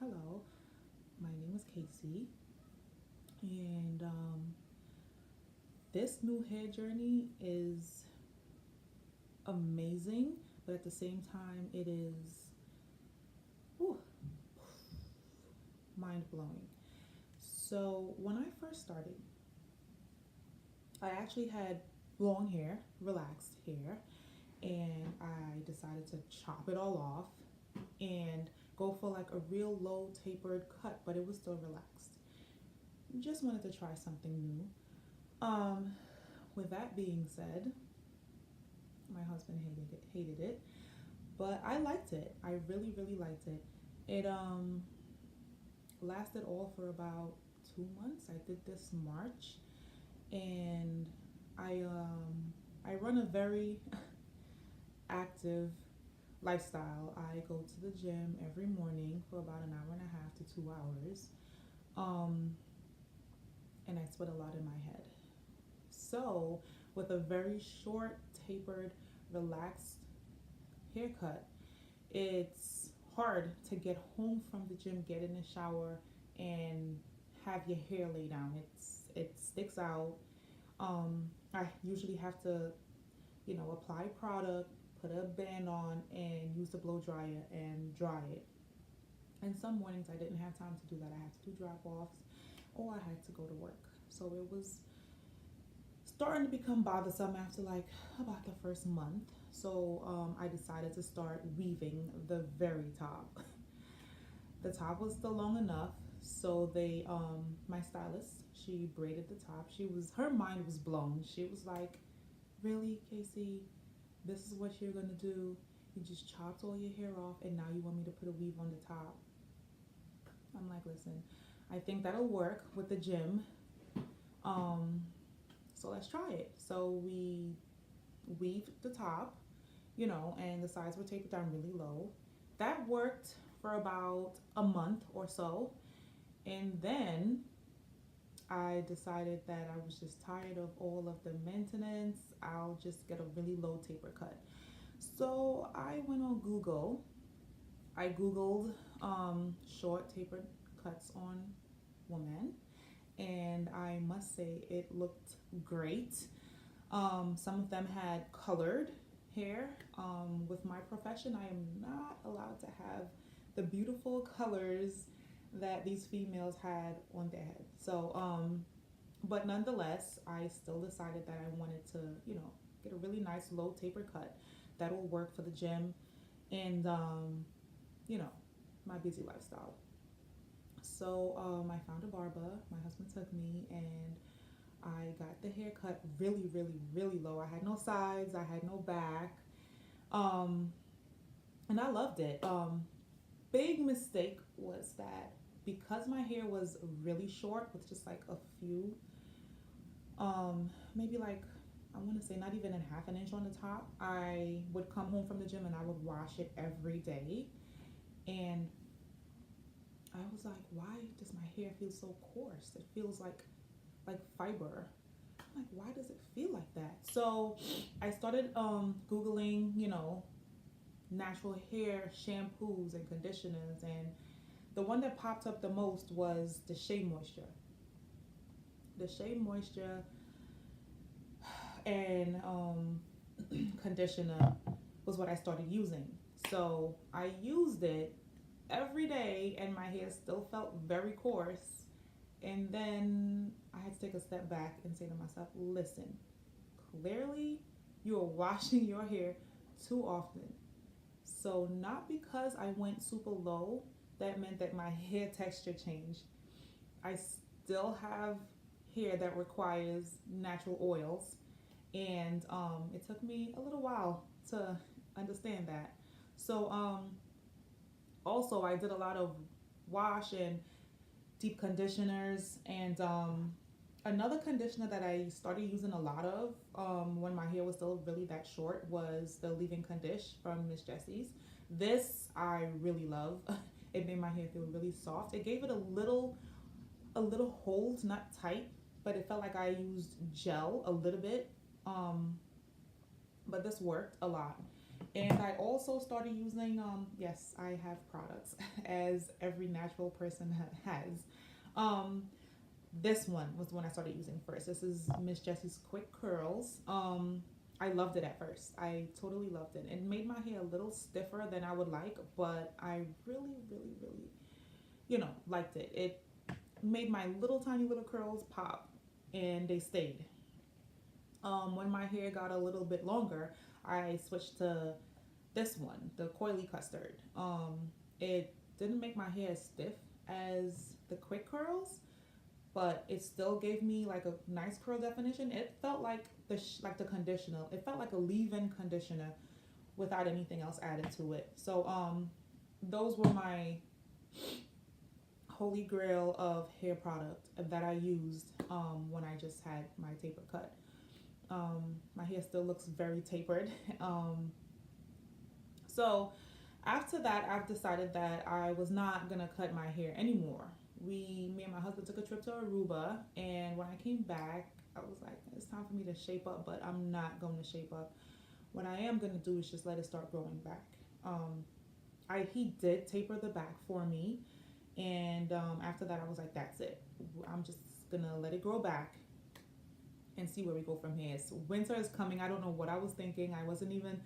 Hello, my name is Casey, and this new hair journey is amazing, but at the same time, it is mind blowing. So, when I first started, I actually had long hair, relaxed hair, and I decided to chop it all off and go for like a real low tapered cut, but it was still relaxed. Just wanted to try something new. Um, with that being said, my husband hated it, but I liked it. I really liked it. It lasted all for about 2 months. I did this March, and I run a very active lifestyle. I go to the gym every morning for about an hour and a half to 2 hours, um, and I sweat a lot in my head. So, with a very short, tapered, relaxed haircut, it's hard to get home from the gym, get in the shower, and have your hair lay down. It sticks out. I usually have to, apply product, put a band on, and use the blow dryer and dry it. And some mornings I didn't have time to do that. I had to do drop offs, or I had to go to work. So it was starting to become bothersome after like about the first month. So I decided to start weaving the very top. The top was still long enough, so my stylist, she braided the top. Her mind was blown. She was like, "Really, Casey, this is what you're gonna do? You just chopped all your hair off, and now you want me to put a weave on the top?" I'm like, "Listen, I think that'll work with the gym. Um, so let's try it." So we weaved the top, and the sides were tapered down really low. That worked for about a month or so. And then I decided that I was just tired of all of the maintenance. I'll just get a really low taper cut. So I went on Google. I Googled short tapered cuts on women, and I must say it looked great. Some of them had colored hair. With my profession, I am not allowed to have the beautiful colors that these females had on their head. So, but nonetheless, I still decided that I wanted to, get a really nice low taper cut that will work for the gym and, you know, my busy lifestyle. So, I found a barber. My husband took me, and I got the haircut really low. I had no sides, I had no back. Um, and I loved it. Big mistake was that because my hair was really short with just like a few, maybe like, I want to say not even a half an inch on the top, I would come home from the gym and I would wash it every day. And I was like, why does my hair feel so coarse? It feels like fiber. I'm like, why does it feel like that? So I started Googling, natural hair shampoos and conditioners, and the one that popped up the most was the Shea Moisture. The Shea Moisture and conditioner was what I started using. So I used it every day, and my hair still felt very coarse. And then I had to take a step back and say to myself, listen, clearly you are washing your hair too often. So, not because I went super low, that meant that my hair texture changed. I still have hair that requires natural oils, and it took me a little while to understand that. So, also, I did a lot of wash and deep conditioners, and another conditioner that I started using a lot of when my hair was still really that short was the leave-in condish from Miss Jessie's. This I really love. It made my hair feel really soft. It gave it a little hold, not tight, but it felt like I used gel a little bit. Um, but this worked a lot. And I also started using, yes, I have products, as every natural person has. Um, this one was the one I started using first. This is Miss Jessie's Quick Curls. I loved it at first. I totally loved it. It made my hair a little stiffer than I would like, but I really, really, really, liked it. It made my little tiny little curls pop, and they stayed. When my hair got a little bit longer, I switched to this one, the Coily Custard. It didn't make my hair as stiff as the Quick Curls, but it still gave me like a nice curl definition. It felt like like the conditioner. It felt like a leave-in conditioner without anything else added to it. So those were my holy grail of hair product that I used when I just had my taper cut. My hair still looks very tapered. So after that, I've decided that I was not gonna cut my hair anymore. Me and my husband took a trip to Aruba, and when I came back, I was like, it's time for me to shape up, but I'm not going to shape up. What I am gonna do is just let it start growing back. He did taper the back for me, and after that, I was like, that's it. I'm just gonna let it grow back and see where we go from here. So winter is coming. I don't know what I was thinking. I wasn't even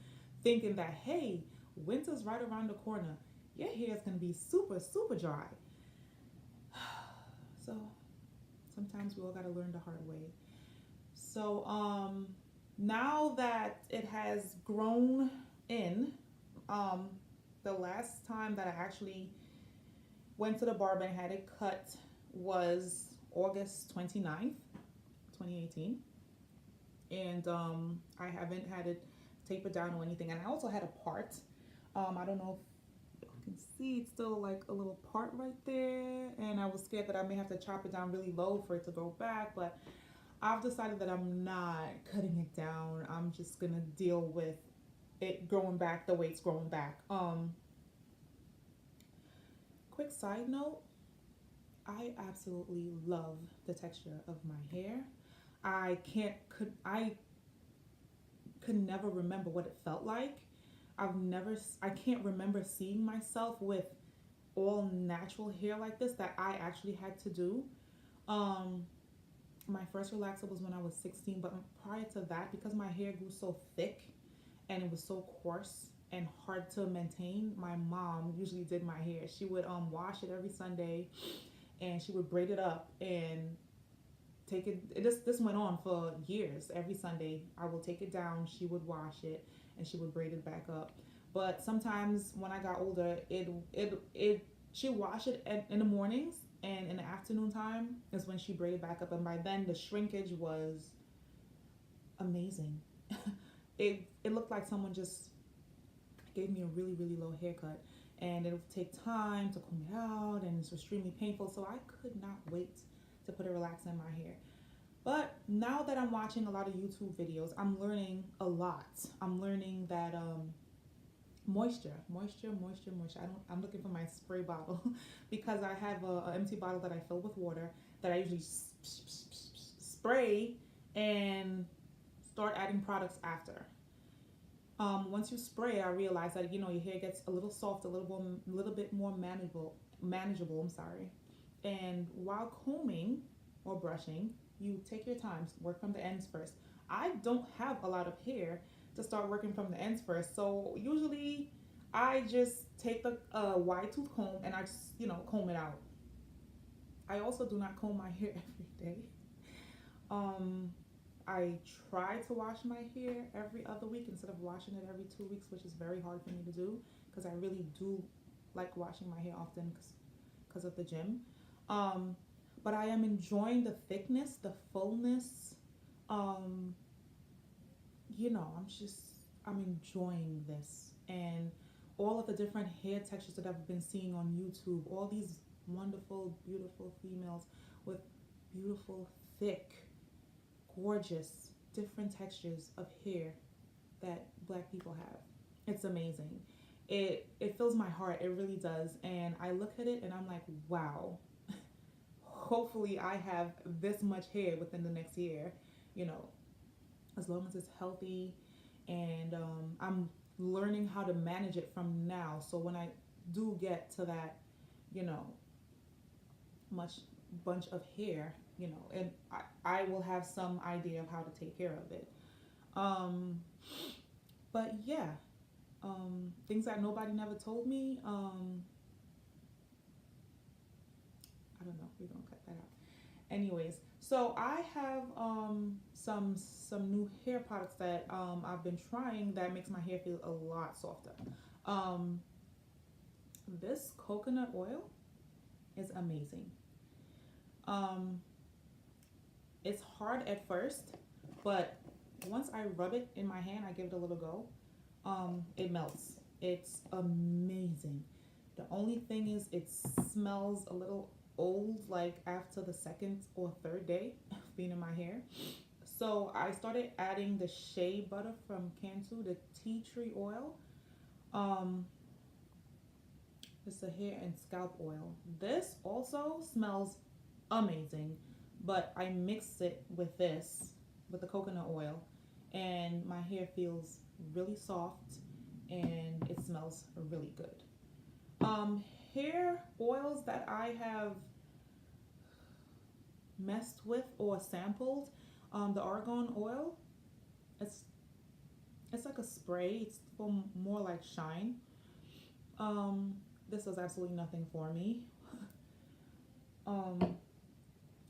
thinking that, hey, winter's right around the corner. Your hair is gonna be super, super dry. So sometimes we all gotta learn the hard way. So now that it has grown in, the last time that I actually went to the barber and had it cut was August 29th, 2018. And I haven't had it tapered down or anything. And I also had a part. I don't know if you can see, it's still like a little part right there. And I was scared that I may have to chop it down really low for it to grow back. But I've decided that I'm not cutting it down. I'm just going to deal with it growing back the way it's growing back. Quick side note, I absolutely love the texture of my hair. I could never remember what it felt like. I can't remember seeing myself with all natural hair like this that I actually had to do. Um, my first relaxer was when I was 16, but prior to that, because my hair grew so thick and it was so coarse and hard to maintain, my mom usually did my hair. She would wash it every Sunday, and she would braid it up and take it. This went on for years. Every Sunday I will take it down, she would wash it, and she would braid it back up. But sometimes when I got older, it she wash it in the mornings, and in the afternoon time is when she braided back up, and by then the shrinkage was amazing. It looked like someone just gave me a really, really low haircut, and it would take time to comb it out, and it's extremely painful. So I could not wait to put a relaxer in my hair. But now that I'm watching a lot of YouTube videos, I'm learning a lot. I'm learning that moisture. I'm looking for my spray bottle because I have a empty bottle that I fill with water that I usually spray and start adding products after. Once you spray, I realize that your hair gets a little soft, a little bit more manageable. I'm sorry. And while combing or brushing, you take your time, work from the ends first. I don't have a lot of hair to start working from the ends first, so usually I just take the wide tooth comb and I just comb it out. I also do not comb my hair every day. I try to wash my hair every other week instead of washing it every 2 weeks, which is very hard for me to do because I really do like washing my hair often because of the gym. But I am enjoying the thickness, the fullness. Um, I'm enjoying this, and all of the different hair textures that I've been seeing on YouTube. All these wonderful, beautiful females with beautiful, thick, gorgeous, different textures of hair that Black people have. It's amazing. It fills my heart. It really does. And I look at it and I'm like, wow. Hopefully I have this much hair within the next year, as long as it's healthy, and learning how to manage it from now. So when I do get to that, you know, much bunch of hair, you know, and I will have some idea of how to take care of it. Um, but yeah, things that nobody never told me. I don't know. We're gonna cut that out. Anyways, so I have some new hair products that I've been trying that makes my hair feel a lot softer. Um, this coconut oil is amazing. Um, it's hard at first, but once I rub it in my hand, I give it a little go. It melts. It's amazing. The only thing is, it smells a little old, like after the second or third day of being in my hair. So I started adding the shea butter from Cantu, the tea tree oil. Um, it's a hair and scalp oil. This also smells amazing, but I mix it with this, with the coconut oil, and my hair feels really soft and it smells really good. Hair oils that I have messed with or sampled, the argan oil. It's it's like a spray. It's for more like shine. Um, this does absolutely nothing for me. Um,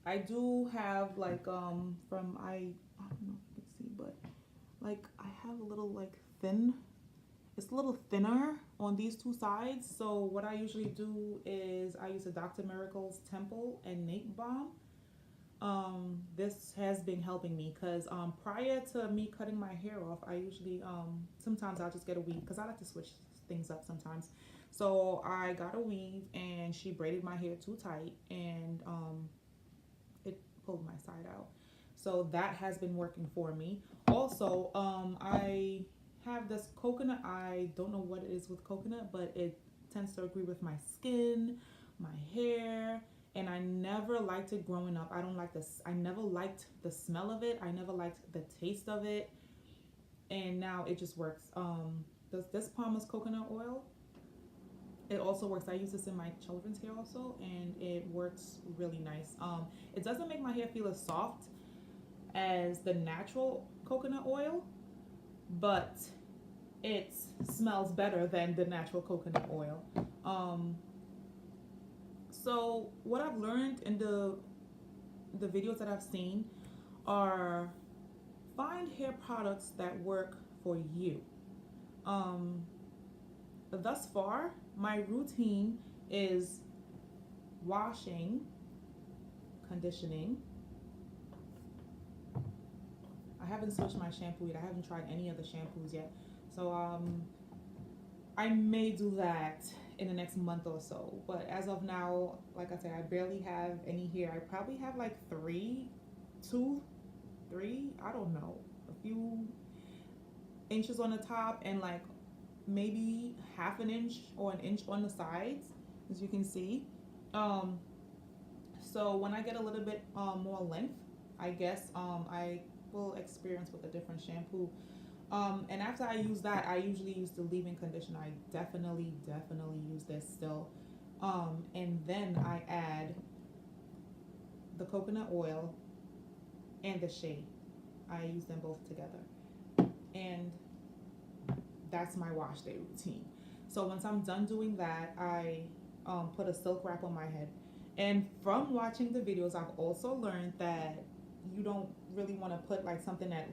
I do have like from I don't know if you can see, but like I have a little like thin. It's a little thinner on these two sides. So what I usually do is I use a Dr. Miracle's Temple and Nape Balm. This has been helping me because prior to me cutting my hair off, I usually sometimes I'll just get a weave because I like to switch things up sometimes. So I got a weave and she braided my hair too tight and it pulled my side out. So that has been working for me. Also, I have this coconut. I don't know what it is with coconut, but it tends to agree with my skin, my hair, and I never liked it growing up. I don't like this. I never liked the smell of it. I never liked the taste of it, and now it just works. This Palmer's coconut oil. It also works. I use this in my children's hair also, and it works really nice. It doesn't make my hair feel as soft as the natural coconut oil, but it smells better than the natural coconut oil. Um, so what I've learned in the videos that I've seen are find hair products that work for you. Um, thus far, my routine is washing, conditioning. I haven't switched my shampoo yet. I haven't tried any of the shampoos yet. So I may do that in the next month or so. But as of now, like I said, I barely have any hair. I probably have like two, three, I don't know, a few inches on the top and like maybe half an inch or an inch on the sides, as you can see. Um, so when I get a little bit more length, I guess I will experience with a different shampoo. And after I use that, I usually use the leave-in conditioner. I definitely use this still. And then I add the coconut oil and the shea. I use them both together. And that's my wash day routine. So once I'm done doing that, I put a silk wrap on my head. And from watching the videos, I've also learned that you don't really want to put like something that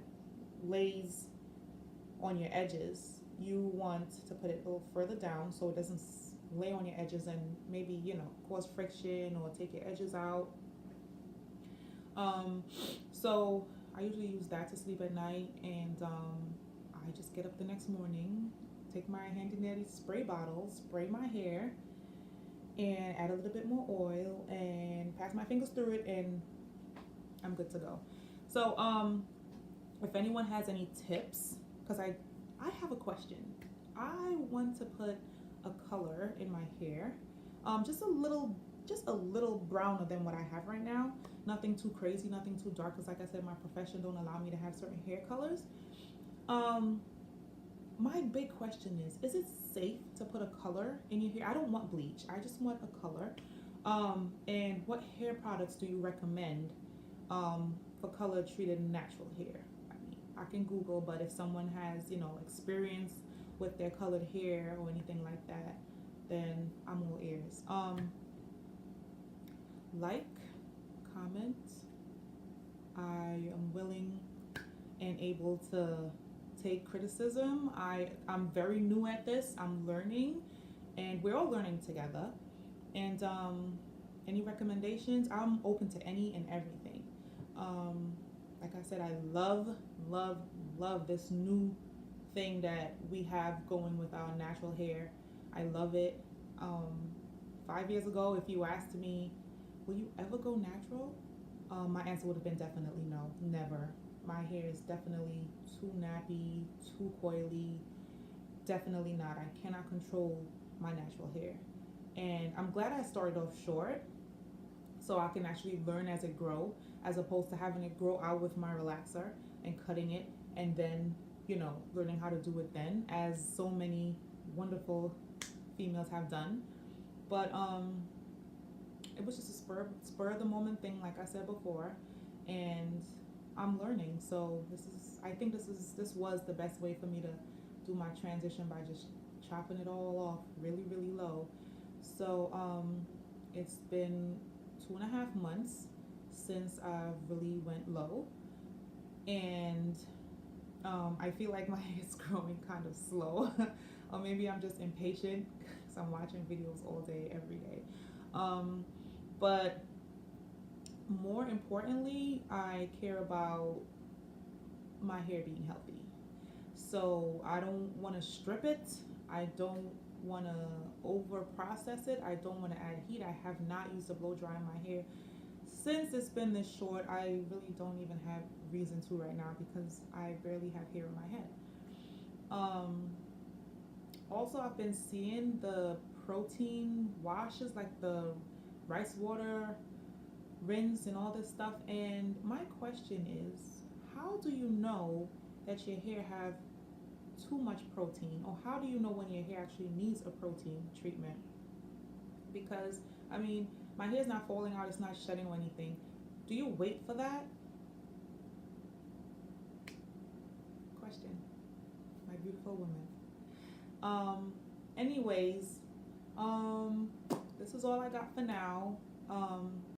lays on your edges. You want to put it a little further down so it doesn't lay on your edges and maybe, you know, cause friction or take your edges out. Um, so I usually use that to sleep at night, and I just get up the next morning, take my handy dandy spray bottle, spray my hair, and add a little bit more oil and pass my fingers through it, and I'm good to go. So if anyone has any tips, because I have a question. I want to put a color in my hair, just a little browner than what I have right now. Nothing too crazy, nothing too dark, because like I said, my profession don't allow me to have certain hair colors. Um, my big question is it safe to put a color in your hair? I don't want bleach. I just want a color. And what hair products do you recommend for color treated natural hair? I mean, I can Google, but if someone has, experience with their colored hair or anything like that, then I'm all ears. Like, comment. I am willing and able to take criticism. I'm very new at this. I'm learning, and we're all learning together. And any recommendations? I'm open to any and everything. Um, like I said, I love, love, love this new thing that we have going with our natural hair. I love it. Um, 5 years ago, if you asked me, will you ever go natural? My answer would have been definitely no, never. My hair is definitely too nappy, too coily. Definitely not. I cannot control my natural hair. And I'm glad I started off short so I can actually learn as it grow, as opposed to having it grow out with my relaxer and cutting it and then, learning how to do it then, as so many wonderful females have done. But it was just a spur of the moment thing, like I said before, and I'm learning. So I think this was the best way for me to do my transition by just chopping it all off really really low. So it's been 2.5 months since I really went low, and I feel like my hair is growing kind of slow, or maybe I'm just impatient because I'm watching videos all day every day. Um, but more importantly, I care about my hair being healthy. So I don't want to strip it. I don't want to over process it. I don't want to add heat. I have not used a blow dry in my hair since it's been this short. I really don't even have reason to right now because I barely have hair in my head. Um, Also, I've been seeing the protein washes, like the rice water rinse and all this stuff. And my question is, how do you know that your hair have too much protein, or how do you know when your hair actually needs a protein treatment? Because I mean, my hair's not falling out, it's not shedding or anything. Do you wait for that? Question, my beautiful woman. Um, anyways, um, this is all I got for now. Um,